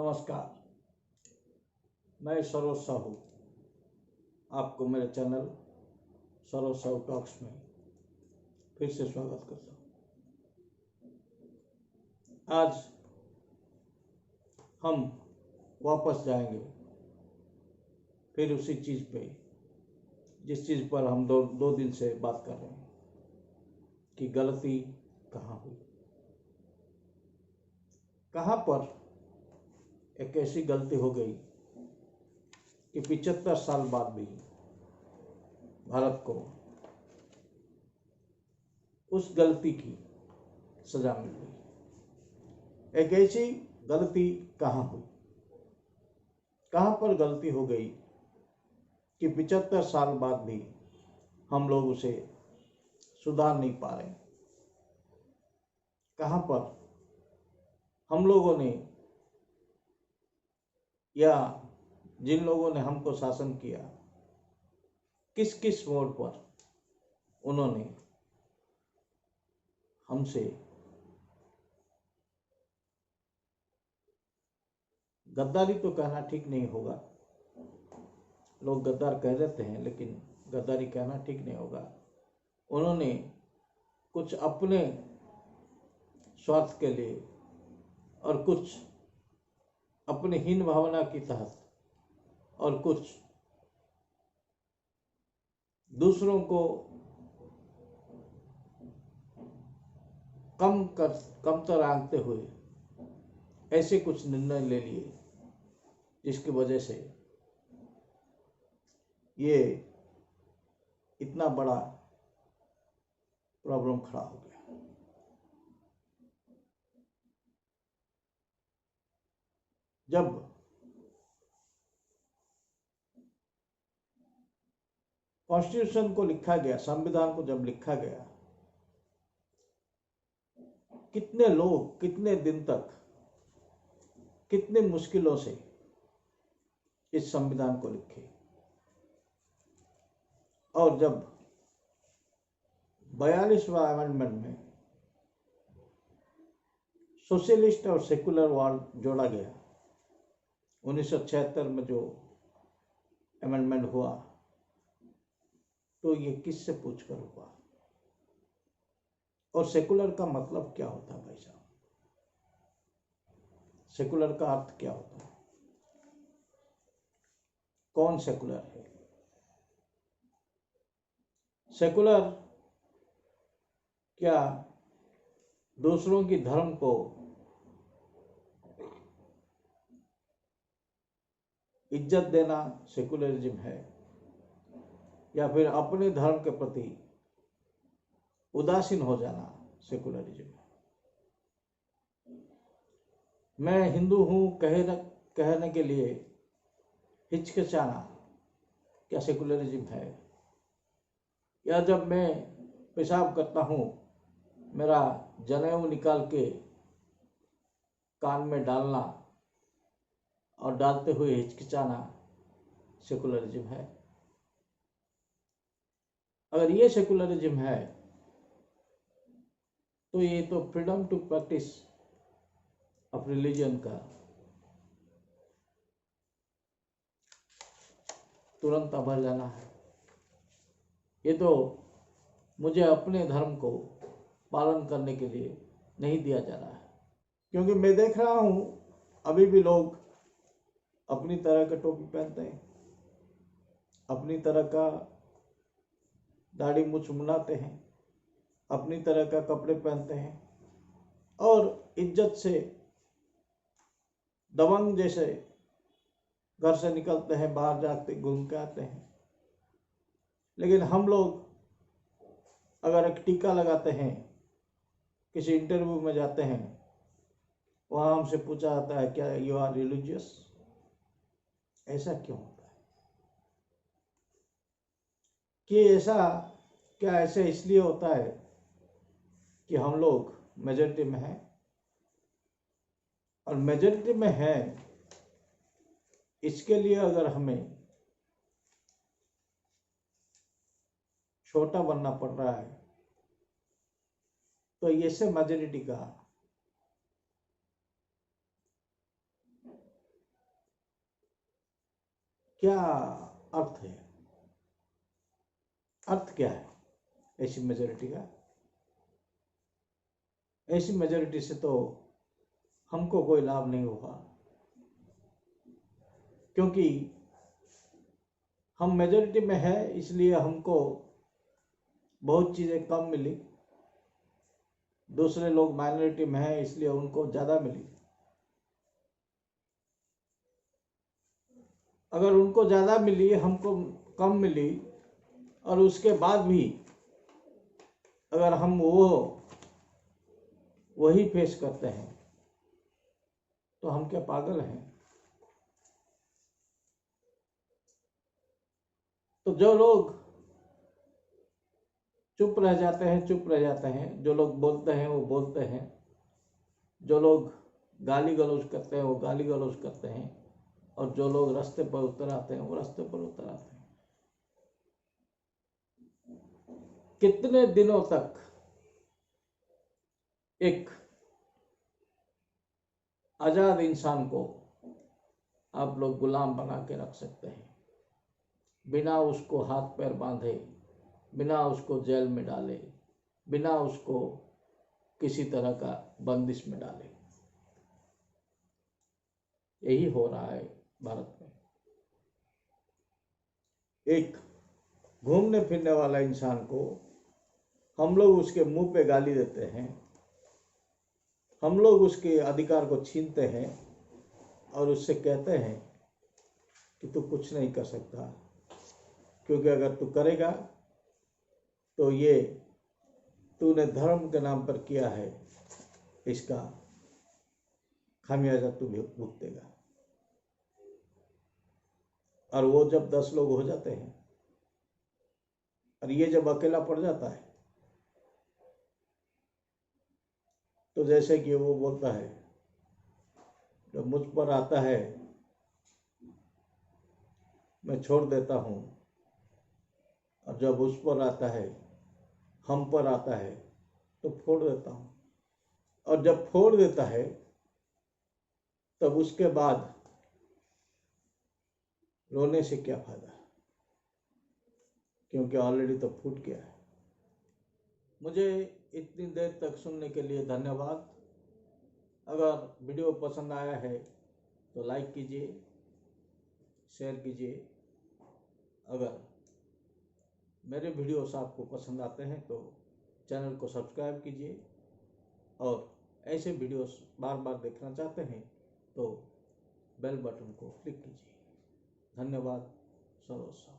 नमस्कार, मैं सरोज साहू आपको मेरे चैनल सरोज साहू टॉक्स में फिर से स्वागत करता हूँ। आज हम वापस जाएंगे फिर उसी चीज़ पे जिस चीज़ पर हम दो दिन से बात कर रहे हैं कि गलती कहाँ हुई, कहाँ पर एक ऐसी गलती हो गई कि 75 साल बाद भी भारत को उस गलती की सजा मिल गई। एक ऐसी गलती कहाँ हुई, कहाँ पर गलती हो गई कि 75 साल बाद भी हम लोग उसे सुधार नहीं पा रहे। कहाँ पर हम लोगों ने या जिन लोगों ने हमको शासन किया, किस किस मोड़ पर उन्होंने हमसे गद्दारी तो कहना ठीक नहीं होगा, लोग गद्दार कह देते हैं, लेकिन गद्दारी कहना ठीक नहीं होगा। उन्होंने कुछ अपने स्वार्थ के लिए और कुछ अपनी हीन भावना की तहत और कुछ दूसरों को कमतर आंकते हुए ऐसे कुछ निर्णय ले लिए जिसकी वजह से ये इतना बड़ा प्रॉब्लम खड़ा हो गया। जब कॉन्स्टिट्यूशन को लिखा गया, संविधान को जब लिखा गया, कितने लोग कितने दिन तक कितने मुश्किलों से इस संविधान को लिखे, और जब 42वां अमेंडमेंट में सोशलिस्ट और सेकुलर वर्ड जोड़ा गया, 1976 में जो अमेंडमेंट हुआ, तो ये किससे पूछकर हुआ? और सेकुलर का मतलब क्या होता है भाई साहब? सेकुलर का अर्थ क्या होता है? कौन सेकुलर है? सेकुलर क्या दूसरों की धर्म को इज्जत देना सेकुलरिज्म है, या फिर अपने धर्म के प्रति उदासीन हो जाना सेकुलरिज्म है? मैं हिंदू हूँ कहने के लिए हिचकिचाना क्या सेकुलरिज्म है? या जब मैं पेशाब करता हूँ, मेरा जनेऊ निकाल के कान में डालना और डालते हुए हिचकिचाना सेकुलरिज्म है? अगर ये सेकुलरिज्म है तो ये तो freedom to practice of religion का तुरंत अभर जाना है। ये तो मुझे अपने धर्म को पालन करने के लिए नहीं दिया जा रहा है, क्योंकि मैं देख रहा हूँ अभी भी लोग अपनी तरह का टोपी पहनते हैं, अपनी तरह का दाढ़ी मूछ मुंडाते हैं, अपनी तरह का कपड़े पहनते हैं और इज्जत से दबंग जैसे घर से निकलते हैं, बाहर जाते घूम के आते हैं। लेकिन हम लोग अगर एक टीका लगाते हैं, किसी इंटरव्यू में जाते हैं, वहाँ हमसे पूछा जाता है क्या यू आर रिलीजियस? ऐसा क्यों होता है? कि ऐसा इसलिए होता है कि हम लोग मेजॉरिटी में हैं, और मेजॉरिटी में हैं इसके लिए अगर हमें छोटा बनना पड़ रहा है, तो ऐसे मेजॉरिटी का क्या अर्थ है? अर्थ क्या है ऐसी मेजोरिटी का? ऐसी मेजोरिटी से तो हमको कोई लाभ नहीं होगा, क्योंकि हम मेजोरिटी में है इसलिए हमको बहुत चीज़ें कम मिली, दूसरे लोग माइनॉरिटी में है इसलिए उनको ज़्यादा मिली। अगर उनको ज़्यादा मिली, हमको कम मिली, और उसके बाद भी अगर हम वही फेस करते हैं तो हम क्या पागल हैं? तो जो लोग चुप रह जाते हैं, जो लोग बोलते हैं वो बोलते हैं, जो लोग गाली गलौज करते हैं वो गाली गलौज करते हैं, और जो लोग रास्ते पर उतर आते हैं वो रास्ते पर उतर आते हैं। कितने दिनों तक एक आजाद इंसान को आप लोग गुलाम बना के रख सकते हैं, बिना उसको हाथ पैर बांधे, बिना उसको जेल में डाले, बिना उसको किसी तरह का बंदिश में डाले? यही हो रहा है भारत में। एक घूमने फिरने वाला इंसान को हम लोग उसके मुंह पे गाली देते हैं, हम लोग उसके अधिकार को छीनते हैं और उससे कहते हैं कि तू कुछ नहीं कर सकता, क्योंकि अगर तू करेगा तो ये तूने धर्म के नाम पर किया है, इसका खामियाजा तू भी भुगतेगा। और वो जब 10 लोग हो जाते हैं और ये जब अकेला पड़ जाता है, तो जैसे कि वो बोलता है, जब मुझ पर आता है मैं छोड़ देता हूँ, और जब उस पर आता है, हम पर आता है, तो फोड़ देता हूँ। और जब फोड़ देता है तब उसके बाद रोने से क्या फायदा, क्योंकि ऑलरेडी तो फूट गया है। मुझे इतनी देर तक सुनने के लिए धन्यवाद। अगर वीडियो पसंद आया है तो लाइक कीजिए, शेयर कीजिए। अगर मेरे वीडियोस आपको पसंद आते हैं तो चैनल को सब्सक्राइब कीजिए, और ऐसे वीडियोस बार बार देखना चाहते हैं तो बेल बटन को क्लिक कीजिए। धन्यवाद। सर्वस्व।